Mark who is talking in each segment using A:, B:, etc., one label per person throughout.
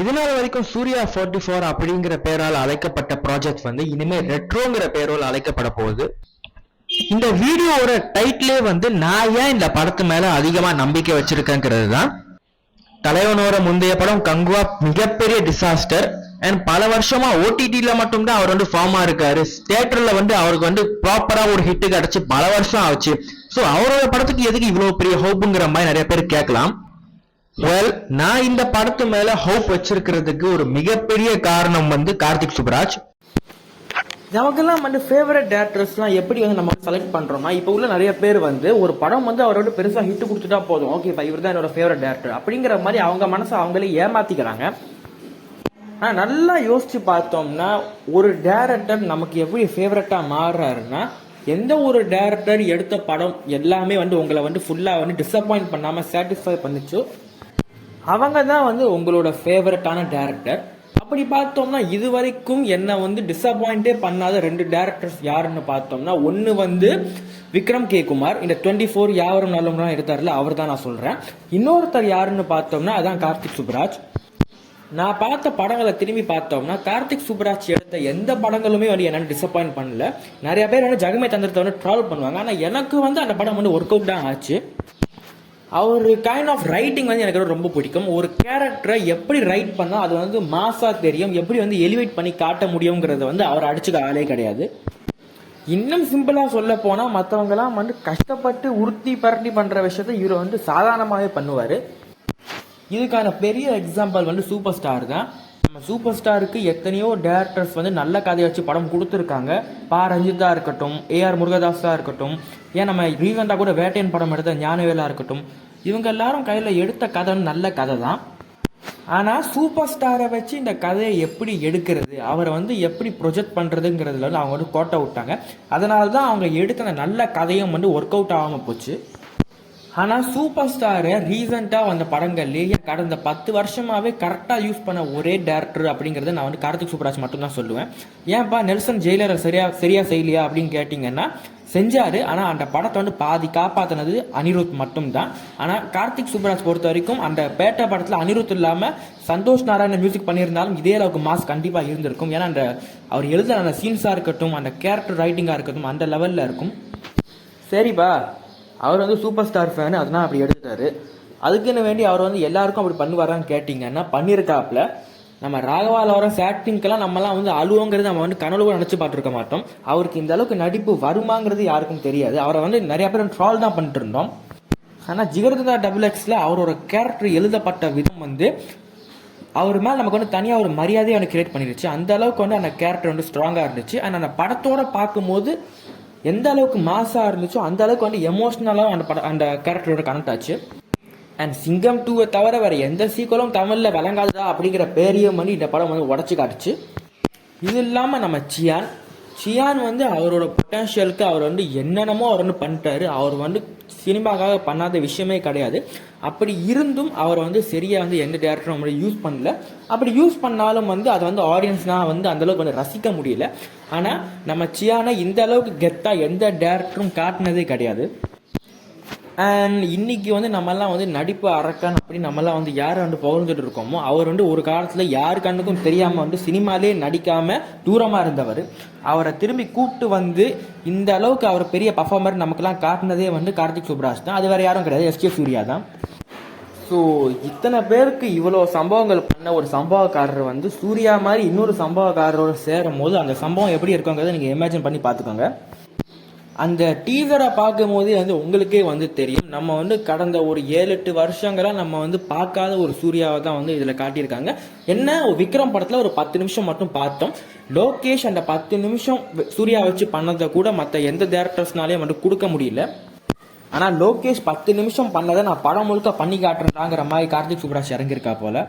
A: இதனால வரைக்கும் சூர்யா 44 அப்படிங்கிற பேரால் அழைக்கப்பட்ட ப்ராஜெக்ட் வந்து இனிமே ரெட்ரோங்கிற பேரால் அழைக்கப்பட போகுது. இந்த வீடியோவோட டைட்டிலே வந்து நான் ஏன் இந்த படத்து மேல அதிகமா நம்பிக்கை வச்சிருக்கேங்கிறது தான். தலைவனோட முந்தைய படம் கங்குவா மிகப்பெரிய டிசாஸ்டர் அண்ட் பல வருஷமா ஓடிடில மட்டும்தான் அவர் வந்து ஃபார்மா இருக்காரு. தியேட்டர்ல வந்து அவருக்கு வந்து ப்ராப்பரா ஒரு ஹிட் கிடைச்சு பல வருஷம் ஆச்சு. ஸோ அவரோட படத்துக்கு எதுக்கு இவ்வளவு பெரிய ஹோப்புங்கிற மாதிரி நிறைய பேர் கேட்கலாம். வெல், நான் இந்த படத்து மேல ஹோப் வச்சிருக்கிறதுக்கு ஒரு மிகப்பெரிய காரணம் வந்து கார்த்திக் சுப்ராஜ்.
B: நமக்கெல்லாம் வந்து ஃபேவரட் டேரக்டர்ஸ்லாம் எப்படி வந்து நம்ம செலக்ட் பண்றோம்னா, இப்போ உள்ள நிறைய பேர் வந்து ஒரு படம் வந்து அவரோட பெருசா ஹிட் கொடுத்துட்டா போதும், ஓகே இவர் தான் என்னோட ஃபேவரட் டேரக்டர் அப்படிங்கிற மாதிரி அவங்க மனசை அவங்களே ஏமாத்திக்கிறாங்க. ஆனா நல்லா யோசிச்சு பார்த்தோம்னா ஒரு டேரக்டர் நமக்கு எப்படி ஃபேவரட்டா மாறுறாருன்னா, எந்த ஒரு டேரக்டர் எடுத்த படம் எல்லாமே வந்து உங்களை வந்து ஃபுல்லா வந்து டிசப்பாயிண்ட் பண்ணாம சாட்டிஸ்ஃபை பண்ணிச்சோ அவங்க தான் வந்து உங்களோட ஃபேவரட்டான டேரக்டர். அப்படி பார்த்தோம்னா இது வரைக்கும் என்ன வந்து டிசப்பாயிண்டே பண்ணாத 2 டேரக்டர்ஸ் யாருன்னு பார்த்தோம்னா, ஒன்னு வந்து விக்ரம் கே குமார், இந்த 24 யாவரும் நல்லவங்க எடுத்தாருல அவர் தான் நான் சொல்றேன். இன்னொருத்தர் யாருன்னு பார்த்தோம்னா அதான் கார்த்திக் சுப்ராஜ். நான் பார்த்த படங்களை திரும்பி பார்த்தோம்னா கார்த்திக் சுப்ராஜ் எடுத்த எந்த படங்களுமே வந்து என்ன டிசப்பாயிண்ட் பண்ணல. நிறைய பேர் வந்து ஜெகமே தந்திரத்தை வந்து ட்ராவல் பண்ணுவாங்க, ஆனா எனக்கு வந்து அந்த படம் வந்து ஒர்க் அவுட் தான் ஆச்சு. அவர் கைண்ட் ஆஃப் ரைட்டிங் வந்து எனக்கு ரொம்ப பிடிக்கும். ஒரு கேரக்டரை எப்படி ரைட் பண்ணா அது வந்து மாசா தெரியும், எப்படி வந்து எலிவேட் பண்ணி காட்ட முடியுங்கிறத வந்து அவர் அடிச்சுக்க ஆளே கிடையாது. இன்னும் சிம்பிளா சொல்ல போனா மற்றவங்க எல்லாம் வந்து கஷ்டப்பட்டு உருத்தி பரட்டி பண்ற விஷயத்த இவர் வந்து சாதாரணமாவே பண்ணுவாரு. இதுக்கான பெரிய எக்ஸாம்பிள் வந்து சூப்பர் ஸ்டார் தான். நம்ம சூப்பர் ஸ்டாருக்கு எத்தனையோ டேரக்டர்ஸ் வந்து நல்ல கதையை வச்சு படம் கொடுத்துருக்காங்க. பா ரஞ்சிதா இருக்கட்டும், ஏஆர் முருகதாஸா இருக்கட்டும், ஏன் நம்ம ரீசெண்டாக கூட வேட்டையன் படம் எடுத்த ஞானவேலா இருக்கட்டும், இவங்க எல்லாரும் கையில் எடுத்த கதை நல்ல கதை தான். ஆனால் சூப்பர் ஸ்டாரை வச்சு இந்த கதையை எப்படி எடுக்கிறது, அவரை வந்து எப்படி ப்ரொஜெக்ட் பண்ணுறதுங்கிறதுல வந்து அவங்க வந்து கோட்டை விட்டாங்க. அதனால தான் அவங்க எடுத்த அந்த நல்ல கதையும் வந்து ஒர்க் அவுட் ஆகாமல் போச்சு. ஆனால் சூப்பர் ஸ்டாரை ரீசெண்டாக வந்த படங்கள்லேயே கடந்த 10 வருஷமாகவே கரெக்டாக யூஸ் பண்ண ஒரே டேரக்டர் அப்படிங்கிறத நான் வந்து கார்த்திக் சுப்ராஜ் மட்டும்தான் சொல்லுவேன். ஏன்ப்பா நெல்சன் ஜெயிலரை சரியா செய்யலையா அப்படின்னு கேட்டிங்கன்னா செஞ்சாரு. ஆனால் அந்த படத்தை வந்து பாதி காப்பாற்றினது அனிருத் மட்டும்தான். ஆனால் கார்த்திக் சுப்ராஜ் பொறுத்த வரைக்கும் அந்த பேட்டை படத்தில் அனிருத் இல்லாமல் சந்தோஷ் நாராயணன் மியூசிக் பண்ணியிருந்தாலும் இதே அளவுக்கு மாஸ் கண்டிப்பாக இருந்திருக்கும். ஏன்னா அந்த அவர் எழுதுற அந்த சீன்ஸாக இருக்கட்டும், அந்த கேரக்டர் ரைட்டிங்காக இருக்கட்டும் அந்த லெவலில் இருக்கும். சரிப்பா, அவர் வந்து சூப்பர் ஸ்டார் ஃபேனு, அதனால் அப்படி எடுத்துட்டாரு. அதுக்குன்னு வேண்டி அவர் வந்து எல்லாருக்கும் அப்படி பண்ணுவாரான்னு கேட்டிங்கன்னா பண்ணியிருக்காப்புல. நம்ம ராகவா லாரன்ஸ் ஆக்டிங்க்கெல்லாம் நம்மலாம் வந்து அழுவோங்கிறது நம்ம வந்து கனவுல நினச்சி பார்த்துருக்க மாட்டோம். அவருக்கு இந்த அளவுக்கு நடிப்பு வருமாங்கிறது யாருக்கும் தெரியாது. அவரை வந்து நிறைய பேர் ட்ரால் தான் பண்ணிட்டு இருந்தோம். ஆனால் ஜிகர்தண்டா XXXல அவரோட கேரக்டர் எழுதப்பட்ட விதம் வந்து அவர் மேலே நமக்கு வந்து தனியாக ஒரு மரியாதையை வந்து கிரியேட் பண்ணிருச்சு. அந்த அளவுக்கு வந்து அந்த கேரக்டர் வந்து ஸ்ட்ராங்காக இருந்துச்சு. அண்ட் அந்த படத்தோட பார்க்கும்போது எந்த அளவுக்கு மாசா இருந்துச்சோ அந்த அளவுக்கு வந்து எமோஷனலாக அந்த கேரக்டரோட கனெக்ட் ஆச்சு. அண்ட் சிங்கம் 2 தவிர வேற எந்த சீக்கிரம் தமிழில் விளங்காததா அப்படிங்கிற பேரையும் வந்து இந்த படம் வந்து உடச்சி காட்டுச்சு. இது இல்லாமல் நம்ம சியான் வந்து அவரோட பொட்டன்ஷியலுக்கு அவர் வந்து என்னென்னமோ அவர் வந்து பண்ணிட்டாரு. அவர் வந்து சினிமாக்காக பண்ணாத விஷயமே கிடையாது. அப்படி இருந்தும் அவர் வந்து சரியாக வந்து எந்த டேரக்டரும் வந்து யூஸ் பண்ணல. அப்படி யூஸ் பண்ணாலும் வந்து அதை வந்து ஆடியன்ஸ்னால் வந்து அந்தளவுக்கு வந்து ரசிக்க முடியல. ஆனால் நம்ம சியானை இந்த அளவுக்கு கெத்தாக எந்த டேரக்டரும் காட்டினதே கிடையாது. அண்ட் இன்னைக்கு வந்து நம்மெல்லாம் வந்து நடிப்பு அரக்கன் அப்படி நம்மெல்லாம் வந்து யாரை வந்து புகழ்ந்துட்டு இருக்கோமோ அவர் வந்து ஒரு காலத்தில் யாரு கண்ணுக்கும் தெரியாமல் வந்து சினிமாலே நடிக்காமல் தூரமாக இருந்தவர். அவரை திரும்பி கூப்பிட்டு வந்து இந்த அளவுக்கு அவர் பெரிய பர்ஃபார்மர் நமக்கெல்லாம் காட்டினதே வந்து கார்த்திக் சுப்ராஜ் தான். அது வேறு யாரும் கிடையாது, எஸ்கே சூர்யா தான். ஸோ இத்தனை பேருக்கு இவ்வளோ சம்பவங்கள் பண்ண ஒரு சம்பவக்காரர் வந்து சூர்யா மாதிரி இன்னொரு சம்பவக்காரரோட சேரும் போது அந்த சம்பவம் எப்படி இருக்குங்கிறத நீங்கள் இமேஜின் பண்ணி பார்த்துக்கோங்க. அந்த டீசரை பார்க்கும் போதே வந்து உங்களுக்கே வந்து தெரியும். நம்ம வந்து கடந்த ஒரு 7-8 வருஷங்களா நம்ம வந்து பார்க்காத ஒரு சூர்யாவை தான் வந்து இதில் காட்டியிருக்காங்க. என்ன விக்ரம் படத்தில் ஒரு 10 நிமிஷம் மட்டும் பார்த்தோம். லோகேஷ் அந்த 10 நிமிஷம் சூர்யா வச்சு பண்ணதை கூட மற்ற எந்த டேரக்டர்ஸ்னாலையும் வந்து கொடுக்க முடியல. ஆனால் லோகேஷ் 10 நிமிஷம் பண்ணதை நான் படம் முழுக்க பண்ணி காட்டுறேன்டாங்கிற மாதிரி கார்த்திக் சுப்ராஜ் இறங்கியிருக்கா போல.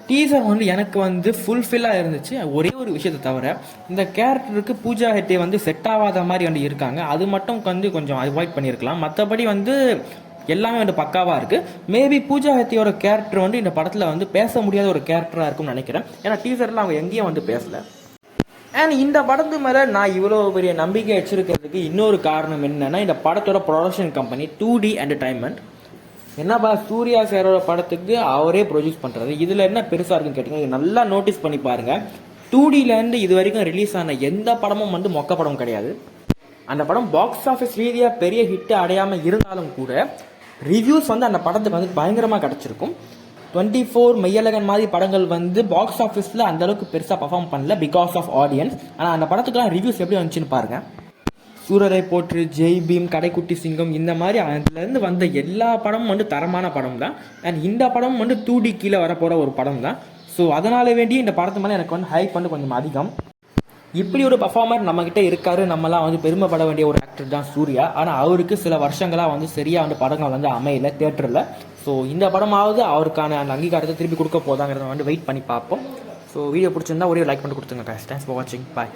B: டீசர் வந்து எனக்கு வந்து ஃபுல்ஃபில்லாக இருந்துச்சு. ஒரே ஒரு விஷயத்தை தவிர இந்த கேரக்டருக்கு பூஜா ஹெட்டே வந்து செட் ஆகாத மாதிரி வந்து இருக்காங்க. அது மட்டும் வந்து கொஞ்சம் அவாய்ட் பண்ணியிருக்கலாம். மற்றபடி வந்து எல்லாமே வந்து பக்காவாக இருக்குது. மேபி பூஜா ஹெட்டியோட கேரக்டர் வந்து இந்த படத்தில் வந்து பேச முடியாத ஒரு கேரக்டராக இருக்கும்னு நினைக்கிறேன். ஏன்னா டீசரில் அவங்க எங்கேயும் வந்து பேசலை. அண்ட் இந்த படத்து மேலே நான் இவ்வளோ பெரிய நம்பிக்கை வச்சிருக்கிறதுக்கு இன்னொரு காரணம் என்னன்னா, இந்த படத்தோட ப்ரொடக்ஷன் கம்பெனி 2D என்டர்டைன்மெண்ட். என்னப்பா சூர்யா சாரோட படத்துக்கு அவரே ப்ரொடியூஸ் பண்றாரு, இதுல என்ன பெருசா இருக்குன்னு கேட்டீங்கன்னா நல்லா நோட்டீஸ் பண்ணி பாருங்க. 2Dல இருந்து இது வரைக்கும் ரிலீஸ் ஆன எந்த படமும் வந்து மொக்க படம் கிடையாது. அந்த படம் பாக்ஸ் ஆஃபீஸ் ரீதியா பெரிய ஹிட் அடையாம இருந்தாலும் கூட ரிவ்யூஸ் வந்து அந்த படத்துக்கு வந்து பயங்கரமா கிடைச்சிருக்கும். 24 மெய்யழகன் மாதிரி படங்கள் வந்து பாக்ஸ் ஆஃபீஸ்ல அந்த அளவுக்கு பெருசா பர்ஃபார்ம் பண்ணல பிகாஸ் ஆஃப் ஆடியன்ஸ். ஆனா அந்த படத்துக்குலாம் ரிவ்யூஸ் எப்படி வந்துச்சுன்னு பாருங்க. சூரரை போற்று, ஜெய் பீம், கடைக்குட்டி சிங்கம், இந்த மாதிரி அதுல இருந்து வந்த எல்லா படமும் வந்து தரமான படம் தான். அண்ட் இந்த படம் வந்து 2D கீழே வரப்போற ஒரு படம் தான். ஸோ அதனால வேண்டி இந்த படத்து மேலே எனக்கு வந்து ஹைப் வந்து கொஞ்சம் அதிகம். இப்படி ஒரு பர்ஃபார்மர் நம்ம கிட்ட இருக்காரு, நம்மலாம் வந்து பெருமைப்பட வேண்டிய ஒரு ஆக்டர் தான் சூர்யா. ஆனால் அவருக்கு சில வருஷங்களா வந்து சரியா வந்து படங்கள் வந்து அமையல தியேட்டர்ல. ஸோ இந்த படமாவது அவருக்கான அந்த அங்கீகாரத்தை திருப்பி கொடுக்க போதாங்கிறத வந்து வெயிட் பண்ணி பார்ப்போம். ஸோ வீடியோ பிடிச்சிருந்தா ஒரே லைக் பண்ணி கொடுத்துங்க. தேங்க்ஸ் ஃபார் வாட்சிங். பாய்.